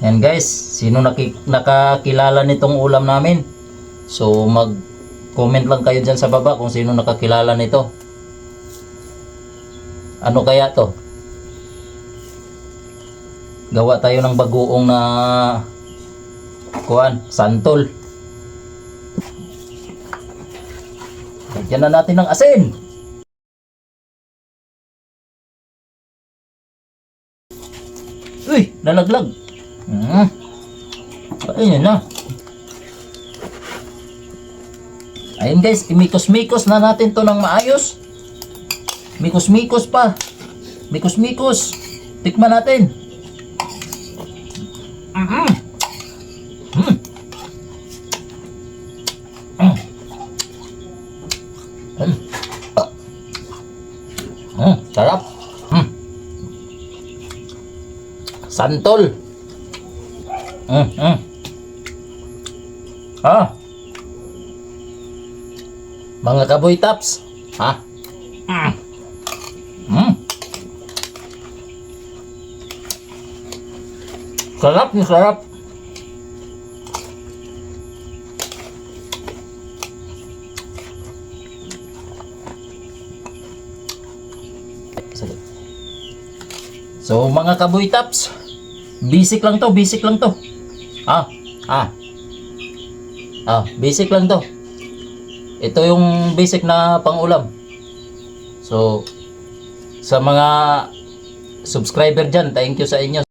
Yan guys, sino nakakilala nitong ulam namin? So mag-comment lang kayo dyan sa baba kung sino nakakilala nito. Ano kaya to? Gawa tayo ng bagoong na santol. Lagyan na natin ng asin. Uy, nalaglag. Ayun na. Ayun guys, imikos-mikos na natin to ng maayos. Mikos-mikos pa. Mikos-mikos. Tikman natin. Sarap. Santol. Mga kaboy tops. Sarap ni sarap. So mga kaboy tops, basic lang to, basic lang to. Basic lang to. Ito yung basic na pangulam. So sa mga subscriber dyan, thank you sa inyo.